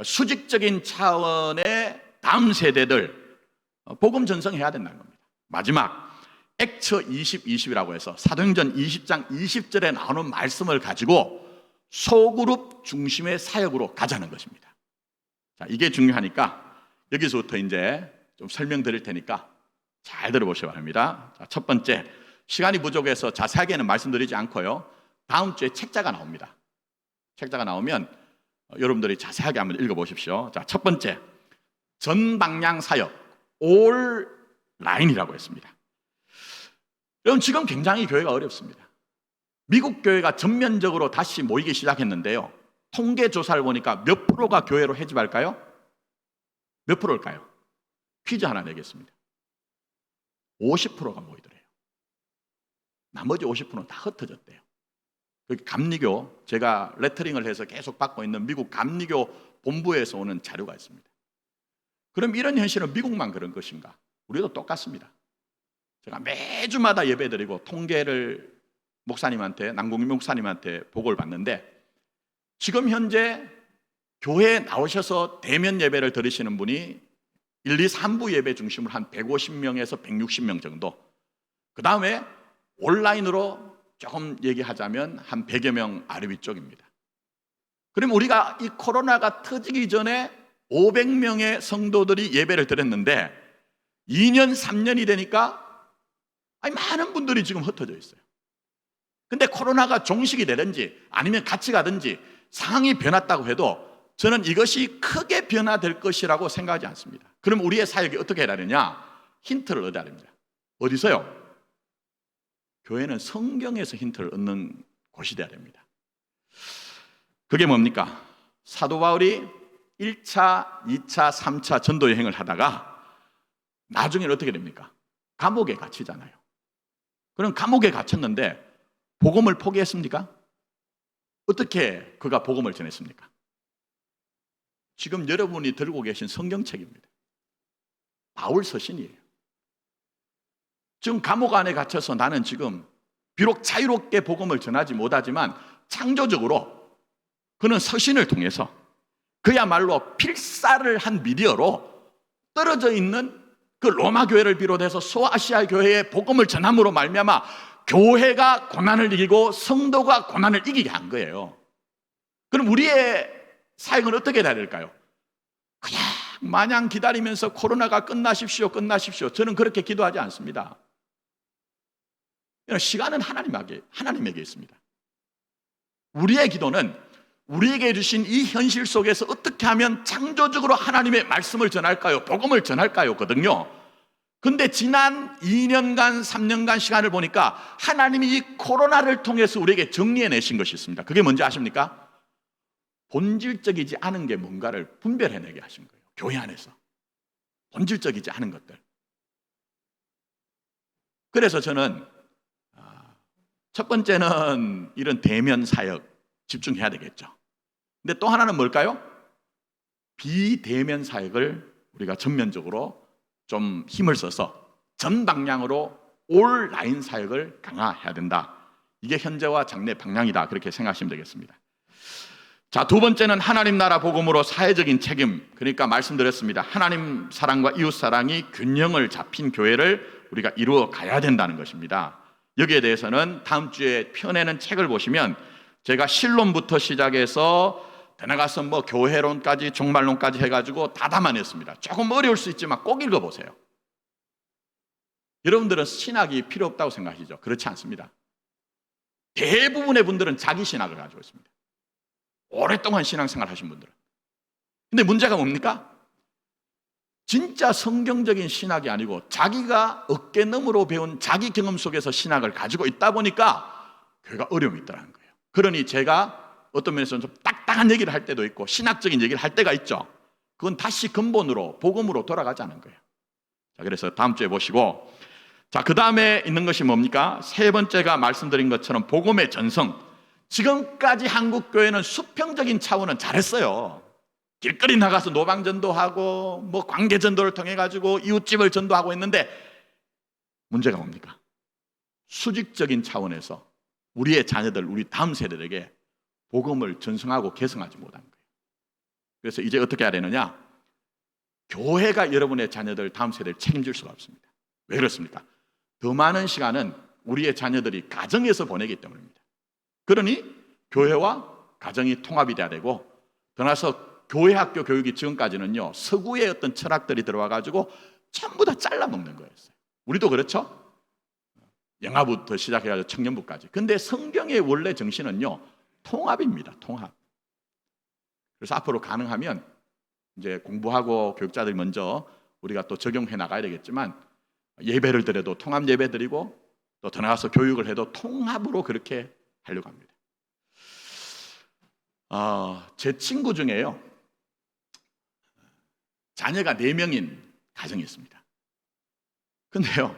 수직적인 차원의 다음 세대들 복음 전성해야 된다는 겁니다. 마지막, 액처 2020이라고 해서 사도행전 20장 20절에 나오는 말씀을 가지고 소그룹 중심의 사역으로 가자는 것입니다. 자, 이게 중요하니까 여기서부터 이제 좀 설명드릴 테니까 잘 들어보시기 바랍니다. 자, 첫 번째, 시간이 부족해서 자세하게는 말씀드리지 않고요, 다음 주에 책자가 나옵니다. 책자가 나오면 여러분들이 자세하게 한번 읽어보십시오. 자, 첫 번째, 전방향 사역, 온라인이라고 했습니다. 여러분, 지금 굉장히 교회가 어렵습니다. 미국 교회가 전면적으로 다시 모이기 시작했는데요, 통계 조사를 보니까 몇 프로가 교회로 해집할까요? 몇 프로일까요? 퀴즈 하나 내겠습니다. 50%가 모이더래요. 나머지 50%는 다 흩어졌대요. 감리교, 제가 레터링을 해서 계속 받고 있는 미국 감리교 본부에서 오는 자료가 있습니다. 그럼 이런 현실은 미국만 그런 것인가? 우리도 똑같습니다. 제가 매주마다 예배드리고 통계를 목사님한테, 남궁민 목사님한테 보고를 받는데, 지금 현재 교회에 나오셔서 대면 예배를 드리시는 분이 1, 2, 3부 예배 중심으로 한 150명에서 160명 정도, 그 다음에 온라인으로 조금 얘기하자면 한 100여 명 아래 위쪽입니다. 그럼 우리가 이 코로나가 터지기 전에 500명의 성도들이 예배를 드렸는데 2년, 3년이 되니까 많은 분들이 지금 흩어져 있어요. 근데 코로나가 종식이 되든지 아니면 같이 가든지 상황이 변했다고 해도 저는 이것이 크게 변화될 것이라고 생각하지 않습니다. 그럼 우리의 사역이 어떻게 해야 되느냐? 힌트를 얻어야 됩니다. 어디서요? 교회는 성경에서 힌트를 얻는 곳이 되어야 됩니다. 그게 뭡니까? 사도 바울이 1차, 2차, 3차 전도 여행을 하다가 나중에는 어떻게 됩니까? 감옥에 갇히잖아요. 그럼 감옥에 갇혔는데 복음을 포기했습니까? 어떻게 그가 복음을 전했습니까? 지금 여러분이 들고 계신 성경책입니다. 바울 서신이에요. 지금 감옥 안에 갇혀서 나는 지금 비록 자유롭게 복음을 전하지 못하지만 창조적으로 그는 서신을 통해서 그야말로 필사를 한 미디어로 떨어져 있는 그 로마 교회를 비롯해서 소아시아 교회의 복음을 전함으로 말미암아 교회가 고난을 이기고 성도가 고난을 이기게 한 거예요. 그럼 우리의 사역은 어떻게 해야 될까요? 그냥 마냥 기다리면서 코로나가 끝나십시오. 저는 그렇게 기도하지 않습니다. 시간은 하나님에게 있습니다. 우리의 기도는 우리에게 주신 이 현실 속에서 어떻게 하면 창조적으로 하나님의 말씀을 전할까요? 복음을 전할까요? 거든요. 근데 지난 2년간, 3년간 시간을 보니까 하나님이 이 코로나를 통해서 우리에게 정리해내신 것이 있습니다. 그게 뭔지 아십니까? 본질적이지 않은 게 뭔가를 분별해내게 하신 거예요. 교회 안에서. 본질적이지 않은 것들. 그래서 저는 첫 번째는 이런 대면 사역 집중해야 되겠죠. 근데 또 하나는 뭘까요? 비대면 사역을 우리가 전면적으로 좀 힘을 써서 전 방향으로 온라인 사역을 강화해야 된다. 이게 현재와 장래 방향이다. 그렇게 생각하시면 되겠습니다. 자, 두 번째는 하나님 나라 복음으로 사회적인 책임. 그러니까 말씀드렸습니다. 하나님 사랑과 이웃 사랑이 균형을 잡힌 교회를 우리가 이루어 가야 된다는 것입니다. 여기에 대해서는 다음 주에 펴내는 책을 보시면 제가 실론부터 시작해서 더 나가서 교회론까지 종말론까지 해가지고 다 담아냈습니다. 조금 어려울 수 있지만 꼭 읽어보세요. 여러분들은 신학이 필요 없다고 생각하시죠? 그렇지 않습니다. 대부분의 분들은 자기 신학을 가지고 있습니다. 오랫동안 신앙생활 하신 분들은. 근데 문제가 뭡니까? 진짜 성경적인 신학이 아니고 자기가 어깨너머로 배운 자기 경험 속에서 신학을 가지고 있다 보니까 교회가 어려움이 있다는 거예요. 그러니 제가 어떤 면에서는 좀 딱딱한 얘기를 할 때도 있고 신학적인 얘기를 할 때가 있죠. 그건 다시 근본으로 복음으로 돌아가자는 거예요. 자, 그래서 다음 주에 보시고, 자, 그 다음에 있는 것이 뭡니까? 세 번째가 말씀드린 것처럼 복음의 전성. 지금까지 한국 교회는 수평적인 차원은 잘했어요. 길거리 나가서 노방전도하고 관계전도를 통해 가지고 이웃집을 전도하고 했는데 문제가 뭡니까? 수직적인 차원에서 우리의 자녀들, 우리 다음 세대에게 복음을 전승하고 개성하지 못한 거예요. 그래서 이제 어떻게 해야 되느냐? 교회가 여러분의 자녀들, 다음 세대를 책임질 수가 없습니다. 왜 그렇습니까? 더 많은 시간은 우리의 자녀들이 가정에서 보내기 때문입니다. 그러니 교회와 가정이 통합이 돼야 되고, 더 나아가서 교회 학교 교육이 지금까지는요, 서구의 어떤 철학들이 들어와가지고 전부 다 잘라먹는 거였어요. 우리도 그렇죠? 영아부터 시작해가지고 청년부까지. 근데 성경의 원래 정신은요, 통합입니다. 통합. 그래서 앞으로 가능하면 이제 공부하고 교육자들이 먼저 우리가 또 적용해 나가야 되겠지만 예배를 드려도 통합 예배 드리고 또 더 나가서 교육을 해도 통합으로 그렇게 하려고 합니다. 제 친구 중에요, 자녀가 4명인 가정이 있습니다. 근데요,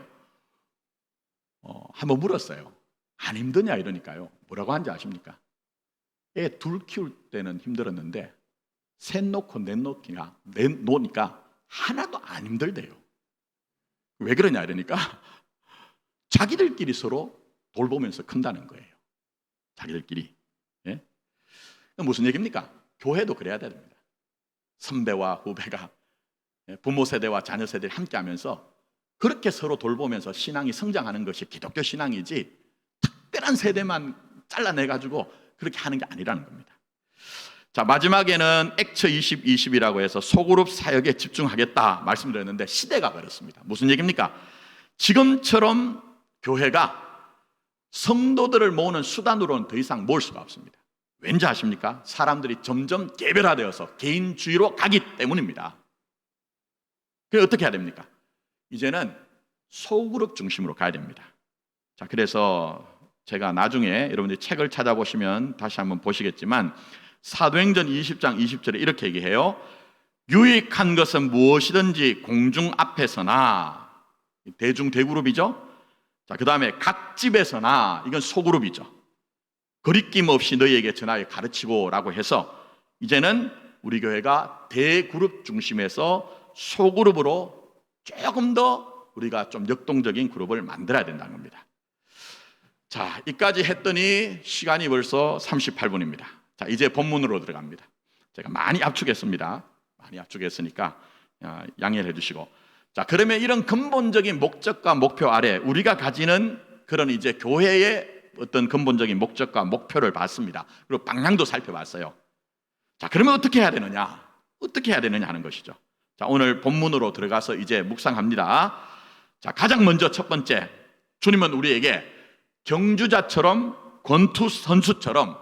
한번 물었어요. 안 힘드냐 이러니까요, 뭐라고 하는지 아십니까? 애 둘 키울 때는 힘들었는데 셋 놓고 넷 놓으니까 하나도 안 힘들대요. 왜 그러냐 이러니까 자기들끼리 서로 돌보면서 큰다는 거예요. 자기들끼리. 예? 무슨 얘기입니까? 교회도 그래야 됩니다. 선배와 후배가, 부모 세대와 자녀 세대를 함께 하면서 그렇게 서로 돌보면서 신앙이 성장하는 것이 기독교 신앙이지, 특별한 세대만 잘라내가지고 그렇게 하는 게 아니라는 겁니다. 자, 마지막에는 액처 20-20이라고 해서 소그룹 사역에 집중하겠다 말씀드렸는데 시대가 그렇습니다. 무슨 얘기입니까? 지금처럼 교회가 성도들을 모으는 수단으로는 더 이상 모을 수가 없습니다. 왠지 아십니까? 사람들이 점점 개별화되어서 개인주의로 가기 때문입니다. 그래서 어떻게 해야 됩니까? 이제는 소그룹 중심으로 가야 됩니다. 자, 그래서 제가 나중에 여러분들이 책을 찾아보시면 다시 한번 보시겠지만 사도행전 20장 20절에 이렇게 얘기해요. 유익한 것은 무엇이든지 공중 앞에서나, 대중 대그룹이죠. 자, 그 다음에 각 집에서나, 이건 소그룹이죠. 거리낌 없이 너희에게 전하여 가르치고 라고 해서 이제는 우리 교회가 대그룹 중심에서 소그룹으로 조금 더 우리가 좀 역동적인 그룹을 만들어야 된다는 겁니다. 자, 이까지 했더니 시간이 벌써 38분입니다. 자, 이제 본문으로 들어갑니다. 제가 많이 압축했습니다. 많이 압축했으니까 양해를 해주시고, 자, 그러면 이런 근본적인 목적과 목표 아래 우리가 가지는 그런 이제 교회의 어떤 근본적인 목적과 목표를 봤습니다. 그리고 방향도 살펴봤어요. 자, 그러면 어떻게 해야 되느냐? 어떻게 해야 되느냐 하는 것이죠. 자, 오늘 본문으로 들어가서 이제 묵상합니다. 자, 가장 먼저 첫 번째, 주님은 우리에게 경주자처럼 권투 선수처럼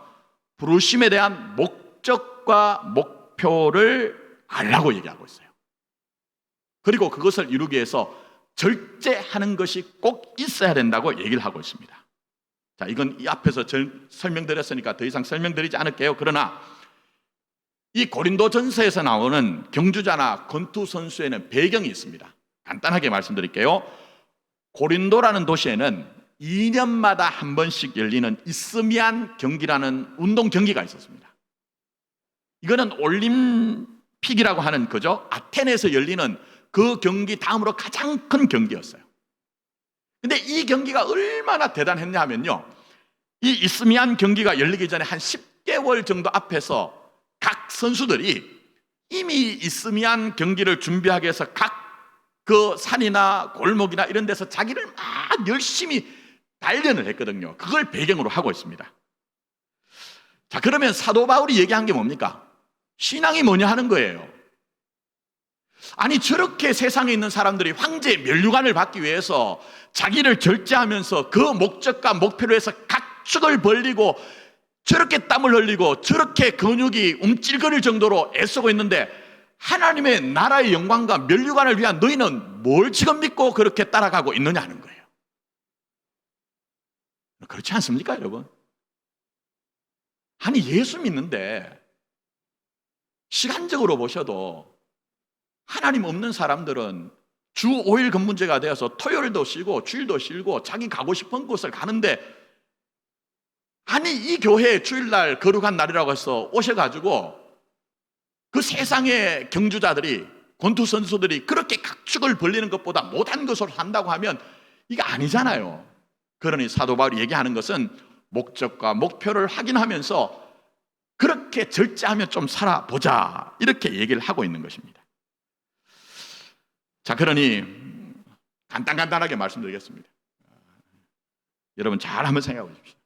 부르심에 대한 목적과 목표를 알라고 얘기하고 있어요. 그리고 그것을 이루기 위해서 절제하는 것이 꼭 있어야 된다고 얘기를 하고 있습니다. 자, 이건 이 앞에서 설명드렸으니까 더 이상 설명드리지 않을게요. 그러나 이 고린도전서에서 나오는 경주자나 권투 선수에는 배경이 있습니다. 간단하게 말씀드릴게요. 고린도라는 도시에는 2년마다 한 번씩 열리는 이스미안 경기라는 운동 경기가 있었습니다. 이거는 올림픽이라고 하는 거죠. 아테네에서 열리는 그 경기 다음으로 가장 큰 경기였어요. 근데 이 경기가 얼마나 대단했냐 하면요, 이 이스미안 경기가 열리기 전에 한 10개월 정도 앞에서 각 선수들이 이미 이스미안 경기를 준비하기 위해서 각 그 산이나 골목이나 이런 데서 자기를 막 열심히 단련을 했거든요. 그걸 배경으로 하고 있습니다. 자, 그러면 사도 바울이 얘기한 게 뭡니까? 신앙이 뭐냐 하는 거예요. 아니, 저렇게 세상에 있는 사람들이 황제의 면류관을 받기 위해서 자기를 절제하면서 그 목적과 목표를 해서 각축을 벌리고 저렇게 땀을 흘리고 저렇게 근육이 움찔거릴 정도로 애쓰고 있는데, 하나님의 나라의 영광과 면류관을 위한 너희는 뭘 지금 믿고 그렇게 따라가고 있느냐 하는 거예요. 그렇지 않습니까, 여러분? 아니, 예수 믿는데 시간적으로 보셔도 하나님 없는 사람들은 주 5일 근무제가 되어서 토요일도 쉬고 주일도 쉬고 자기 가고 싶은 곳을 가는데, 아니, 이 교회에 주일날 거룩한 날이라고 해서 오셔가지고 그 세상의 경주자들이, 권투 선수들이 그렇게 각축을 벌리는 것보다 못한 것으로 산다고 하면 이게 아니잖아요. 그러니 사도 바울이 얘기하는 것은 목적과 목표를 확인하면서 그렇게 절제하며 좀 살아보자, 이렇게 얘기를 하고 있는 것입니다. 자, 그러니 간단하게 말씀드리겠습니다. 여러분 잘 한번 생각해 보십시오.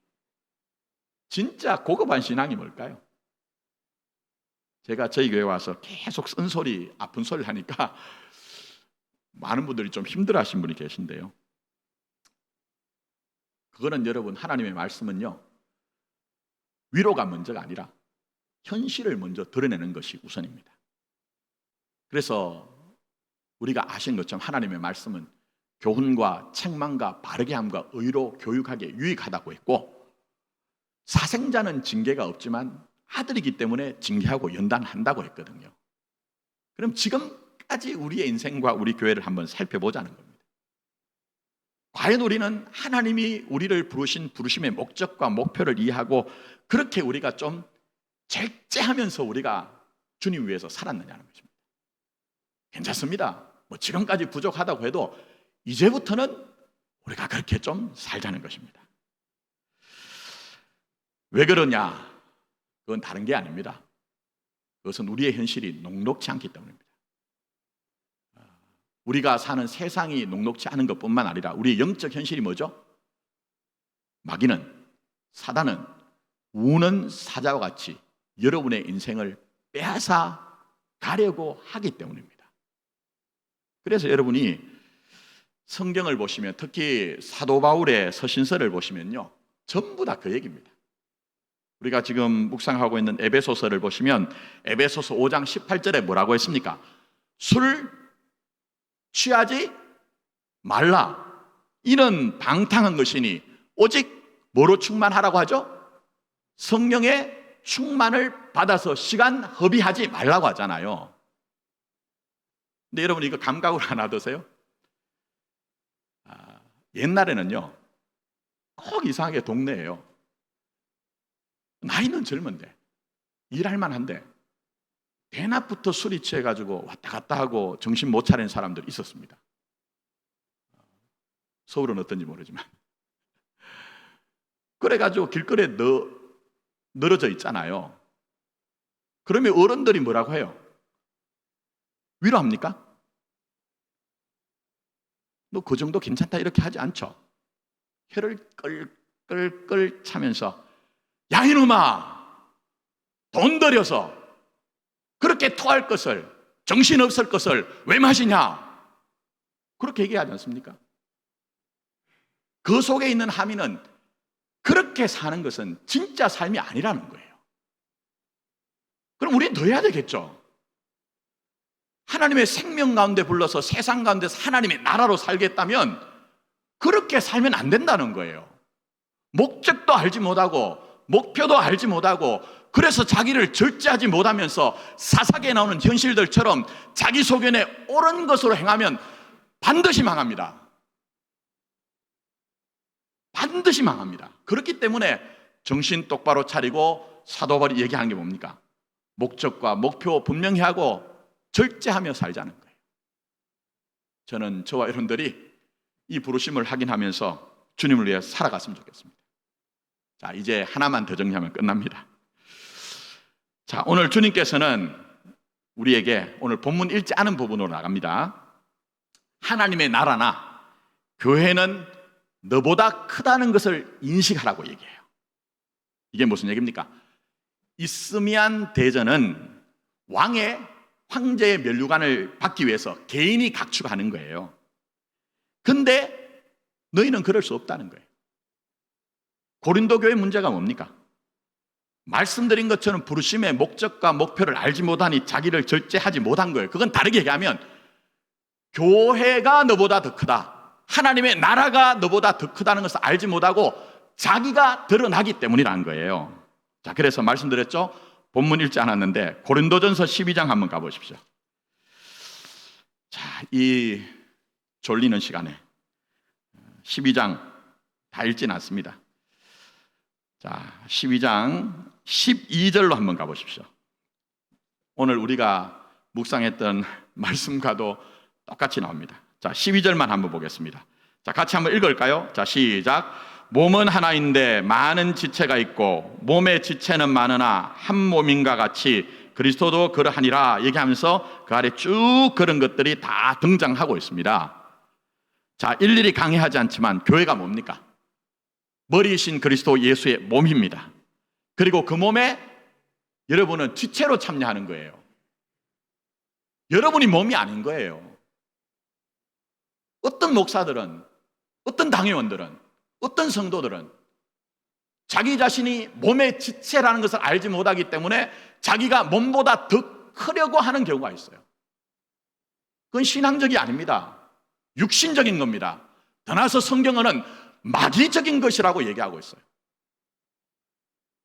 진짜 고급한 신앙이 뭘까요? 제가 저희 교회 와서 계속 쓴소리, 아픈 소리를 하니까 많은 분들이 좀 힘들어 하신 분이 계신데요, 그거는 여러분, 하나님의 말씀은요, 위로가 먼저가 아니라 현실을 먼저 드러내는 것이 우선입니다. 그래서 우리가 아신 것처럼 하나님의 말씀은 교훈과 책망과 바르게 함과 의로 교육하기에 유익하다고 했고, 사생자는 징계가 없지만 아들이기 때문에 징계하고 연단한다고 했거든요. 그럼 지금까지 우리의 인생과 우리 교회를 한번 살펴보자는 겁니다. 과연 우리는 하나님이 우리를 부르신 부르심의 목적과 목표를 이해하고 그렇게 우리가 좀 절제하면서 우리가 주님 위해서 살았느냐는 것입니다. 괜찮습니다. 뭐 지금까지 부족하다고 해도 이제부터는 우리가 그렇게 좀 살자는 것입니다. 왜 그러냐? 그건 다른 게 아닙니다. 그것은 우리의 현실이 녹록치 않기 때문입니다. 우리가 사는 세상이 녹록치 않은 것뿐만 아니라 우리의 영적 현실이 뭐죠? 마귀는, 사단은 우는 사자와 같이 여러분의 인생을 빼앗아 가려고 하기 때문입니다. 그래서 여러분이 성경을 보시면, 특히 사도 바울의 서신서를 보시면요, 전부 다 그 얘기입니다. 우리가 지금 묵상하고 있는 에베소서를 보시면 에베소서 5장 18절에 뭐라고 했습니까? 술 취하지 말라. 이는 방탕한 것이니 오직 뭐로 충만하라고 하죠? 성령의 충만을 받아서 시간 허비하지 말라고 하잖아요. 근데 여러분 이거 감각으로 하나 드세요? 옛날에는요 꼭 이상하게 동네에요 나이는 젊은데 일할 만한데 대낮부터 술이 취해가지고 왔다 갔다 하고 정신 못 차리는 사람들이 있었습니다. 서울은 어떤지 모르지만 그래가지고 길거리에 늘어져 있잖아요. 그러면 어른들이 뭐라고 해요? 위로합니까? 너 그 정도 괜찮다 이렇게 하지 않죠. 혀를 끌끌끌 차면서 야 이놈아 돈 들여서 그렇게 토할 것을 정신없을 것을 왜 마시냐 그렇게 얘기하지 않습니까? 그 속에 있는 함의는 그렇게 사는 것은 진짜 삶이 아니라는 거예요. 그럼 우리는 더 해야 되겠죠. 하나님의 생명 가운데 불러서 세상 가운데서 하나님의 나라로 살겠다면 그렇게 살면 안 된다는 거예요. 목적도 알지 못하고 목표도 알지 못하고 그래서 자기를 절제하지 못하면서 사사기에 나오는 현실들처럼 자기 소견에 옳은 것으로 행하면 반드시 망합니다. 반드시 망합니다. 그렇기 때문에 정신 똑바로 차리고 사도 바울이 얘기하는 게 뭡니까? 목적과 목표 분명히 하고 절제하며 살자는 거예요. 저는 저와 여러분들이 이 부르심을 확인하면서 주님을 위해 살아갔으면 좋겠습니다. 자, 이제 하나만 더 정리하면 끝납니다. 자, 오늘 주님께서는 우리에게 오늘 본문 읽지 않은 부분으로 나갑니다. 하나님의 나라나 교회는 너보다 크다는 것을 인식하라고 얘기해요. 이게 무슨 얘기입니까? 이스미안 대전은 황제의 면류관을 받기 위해서 개인이 각축하는 거예요. 근데 너희는 그럴 수 없다는 거예요. 고린도 교회 문제가 뭡니까? 말씀드린 것처럼 부르심의 목적과 목표를 알지 못하니 자기를 절제하지 못한 거예요. 그건 다르게 얘기하면 교회가 너보다 더 크다, 하나님의 나라가 너보다 더 크다는 것을 알지 못하고 자기가 드러나기 때문이라는 거예요. 자, 그래서 말씀드렸죠. 본문 읽지 않았는데 고린도전서 12장 한번 가보십시오. 자, 이 졸리는 시간에 12장 다 읽진 않습니다. 자, 12장 12절로 한번 가보십시오. 오늘 우리가 묵상했던 말씀과도 똑같이 나옵니다. 자, 12절만 한번 보겠습니다. 자, 같이 한번 읽을까요? 자, 시작. 몸은 하나인데 많은 지체가 있고 몸의 지체는 많으나 한 몸인가 같이 그리스도도 그러하니라 얘기하면서 그 아래 쭉 그런 것들이 다 등장하고 있습니다. 자, 일일이 강의하지 않지만 교회가 뭡니까? 머리이신 그리스도 예수의 몸입니다. 그리고 그 몸에 여러분은 지체로 참여하는 거예요. 여러분이 몸이 아닌 거예요. 어떤 목사들은, 어떤 당회원들은, 어떤 성도들은 자기 자신이 몸의 지체라는 것을 알지 못하기 때문에 자기가 몸보다 더 크려고 하는 경우가 있어요. 그건 신앙적이 아닙니다. 육신적인 겁니다. 더 나아가서 성경은 마귀적인 것이라고 얘기하고 있어요.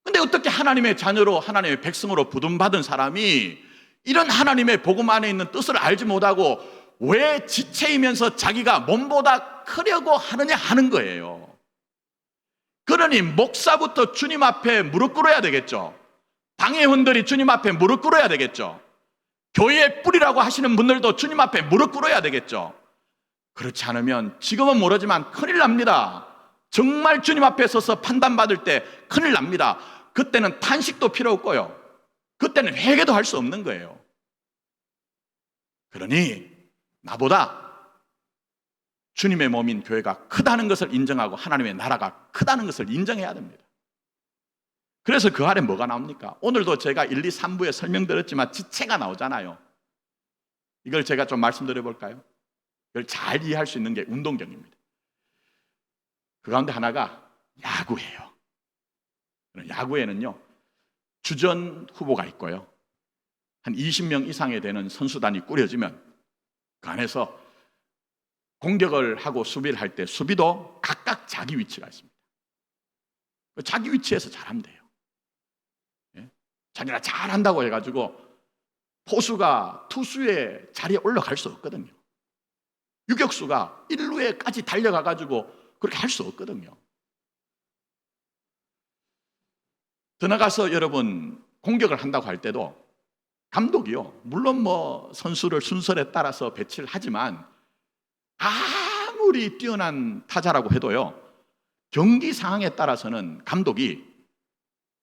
근데 어떻게 하나님의 자녀로 하나님의 백성으로 부름받은 사람이 이런 하나님의 복음 안에 있는 뜻을 알지 못하고 왜 지체이면서 자기가 몸보다 크려고 하느냐 하는 거예요. 그러니 목사부터 주님 앞에 무릎 꿇어야 되겠죠. 당회원들이 주님 앞에 무릎 꿇어야 되겠죠. 교회의 뿌리라고 하시는 분들도 주님 앞에 무릎 꿇어야 되겠죠. 그렇지 않으면 지금은 모르지만 큰일 납니다. 정말 주님 앞에 서서 판단받을 때 큰일 납니다. 그때는 탄식도 필요 없고요. 그때는 회개도 할 수 없는 거예요. 그러니 나보다 주님의 몸인 교회가 크다는 것을 인정하고 하나님의 나라가 크다는 것을 인정해야 됩니다. 그래서 그 아래 뭐가 나옵니까? 오늘도 제가 1, 2, 3부에 설명드렸지만 지체가 나오잖아요. 이걸 제가 좀 말씀드려 볼까요? 이걸 잘 이해할 수 있는 게 운동경입니다. 그 가운데 하나가 야구예요. 야구에는요 주전 후보가 있고요 한 20명 이상이 되는 선수단이 꾸려지면 그 안에서 공격을 하고 수비를 할 때 수비도 각각 자기 위치가 있습니다. 자기 위치에서 잘하면 돼요. 자기가 잘한다고 해가지고 포수가 투수의 자리에 올라갈 수 없거든요. 유격수가 1루에까지 달려가가지고 그렇게 할 수 없거든요. 더 나가서 여러분, 공격을 한다고 할 때도 감독이요, 물론 뭐 선수를 순서에 따라서 배치를 하지만 아무리 뛰어난 타자라고 해도요, 경기 상황에 따라서는 감독이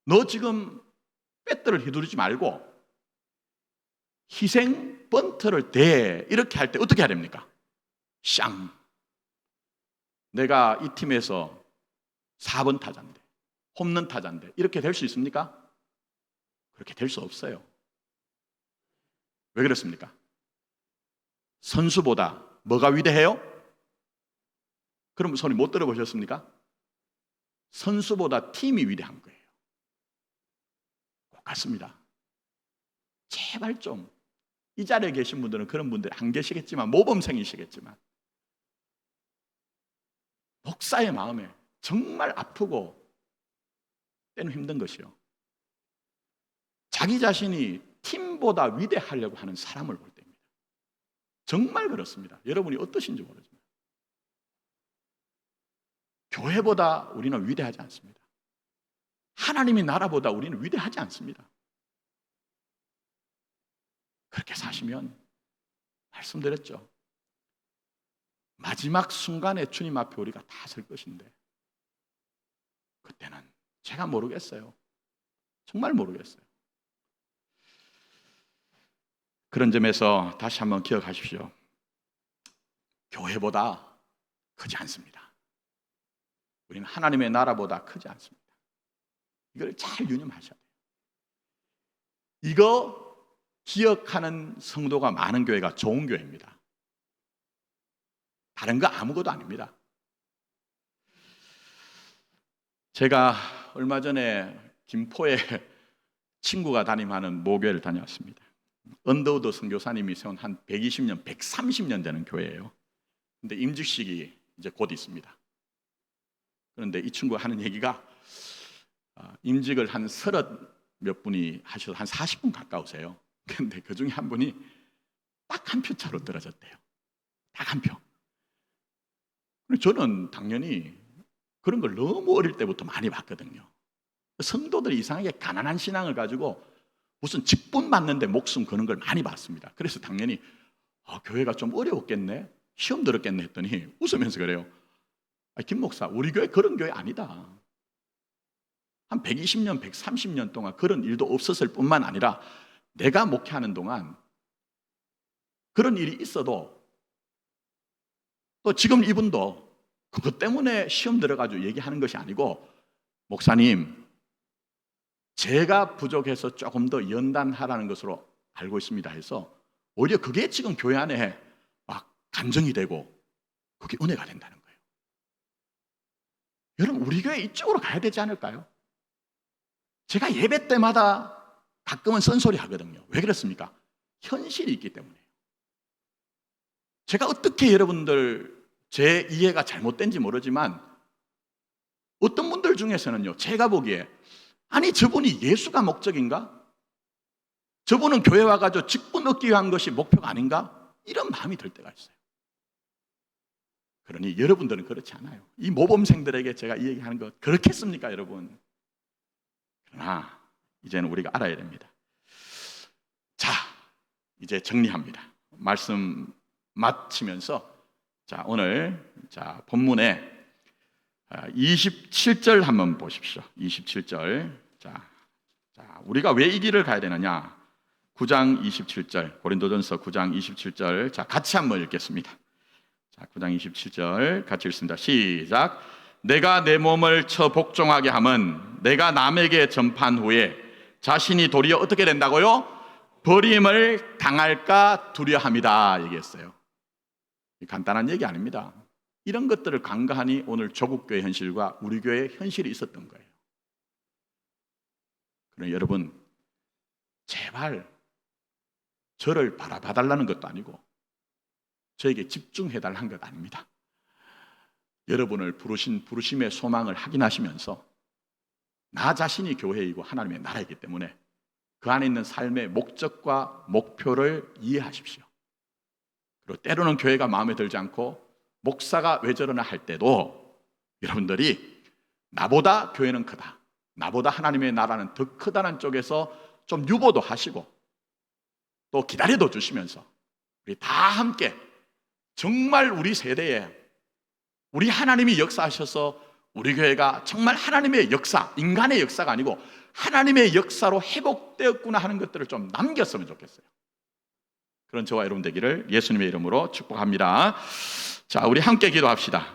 너 지금 배트를 휘두르지 말고 희생 번트를 대, 이렇게 할 때 어떻게 해야 됩니까? 쌍. 내가 이 팀에서 4번 타자인데, 홈런 타자인데 이렇게 될 수 있습니까? 그렇게 될 수 없어요. 왜 그렇습니까? 선수보다 뭐가 위대해요? 그럼 소리 못 들어보셨습니까? 선수보다 팀이 위대한 거예요. 똑같습니다. 제발 좀, 이 자리에 계신 분들은 그런 분들이 안 계시겠지만, 모범생이시겠지만, 목사의 마음에 정말 아프고 때는 힘든 것이요, 자기 자신이 팀보다 위대하려고 하는 사람을 볼 때입니다. 정말 그렇습니다. 여러분이 어떠신지 모르지만 교회보다 우리는 위대하지 않습니다. 하나님의 나라보다 우리는 위대하지 않습니다. 그렇게 사시면, 말씀드렸죠, 마지막 순간에 주님 앞에 우리가 다 설 것인데, 그때는 제가 모르겠어요. 정말 모르겠어요. 그런 점에서 다시 한번 기억하십시오. 교회보다 크지 않습니다. 우리는 하나님의 나라보다 크지 않습니다. 이걸 잘 유념하셔야 돼요. 이거 기억하는 성도가 많은 교회가 좋은 교회입니다. 다른 거 아무것도 아닙니다. 제가 얼마 전에 김포에 친구가 담임하는 모교회를 다녀왔습니다. 언더우드 선교사님이 세운 한 120년, 130년 되는 교회예요. 근데 임직식이 이제 곧 있습니다. 그런데 이 친구가 하는 얘기가, 임직을 한 30몇 분이 하셔서 한 40분 가까우세요. 그런데 그 중에 한 분이 딱 한 표 차로 떨어졌대요. 딱 한 표. 저는 당연히 그런 걸 너무 어릴 때부터 많이 봤거든요. 성도들이 이상하게 가난한 신앙을 가지고 무슨 직분 받는데 목숨 거는 걸 많이 봤습니다. 그래서 당연히 교회가 좀 어려웠겠네, 시험 들었겠네 했더니 웃으면서 그래요. 김 목사, 우리 교회 그런 교회 아니다. 한 120년, 130년 동안 그런 일도 없었을 뿐만 아니라 내가 목회하는 동안 그런 일이 있어도 또 지금 이분도 그것 때문에 시험 들어가지고 얘기하는 것이 아니고, 목사님, 제가 부족해서 조금 더 연단하라는 것으로 알고 있습니다 해서 오히려 그게 지금 교회 안에 막 간증이 되고 그게 은혜가 된다는 거예요. 여러분, 우리 교회 이쪽으로 가야 되지 않을까요? 제가 예배 때마다 가끔은 쓴소리 하거든요. 왜 그렇습니까? 현실이 있기 때문에요. 제가 어떻게 여러분들 제 이해가 잘못된지 모르지만 어떤 분들 중에서는요, 제가 보기에 아니 저분이 예수가 목적인가? 저분은 교회 와가지고 직분 얻기 위한 것이 목표가 아닌가? 이런 마음이 들 때가 있어요. 그러니 여러분들은 그렇지 않아요. 이 모범생들에게 제가 이 얘기하는 것 그렇겠습니까, 여러분? 그러나 이제는 우리가 알아야 됩니다. 자, 이제 정리합니다. 말씀 마치면서, 자, 오늘 본문에 27절 한번 보십시오. 27절. 자, 우리가 왜 이 길을 가야 되느냐? 9장 27절, 고린도전서 9장 27절. 자, 같이 한번 읽겠습니다. 자, 9장 27절 같이 읽습니다. 시작. 내가 내 몸을 쳐 복종하게 함은 내가 남에게 전판 후에 자신이 도리어 어떻게 된다고요? 버림을 당할까 두려함이다 얘기했어요. 간단한 얘기 아닙니다. 이런 것들을 간과하니 오늘 조국교회 현실과 우리 교회의 현실이 있었던 거예요. 그러나 여러분, 제발 저를 바라봐달라는 것도 아니고 저에게 집중해달라는 것 아닙니다. 여러분을 부르신 부르심의 소망을 확인하시면서 나 자신이 교회이고 하나님의 나라이기 때문에 그 안에 있는 삶의 목적과 목표를 이해하십시오. 그리고 때로는 교회가 마음에 들지 않고 목사가 왜 저러나 할 때도 여러분들이 나보다 교회는 크다, 나보다 하나님의 나라는 더 크다는 쪽에서 좀 유보도 하시고 또 기다려도 주시면서 우리 다 함께 정말 우리 세대에 우리 하나님이 역사하셔서 우리 교회가 정말 하나님의 역사, 인간의 역사가 아니고 하나님의 역사로 회복되었구나 하는 것들을 좀 남겼으면 좋겠어요. 그런 저와 여러분 되기를 예수님의 이름으로 축복합니다. 자, 우리 함께 기도합시다.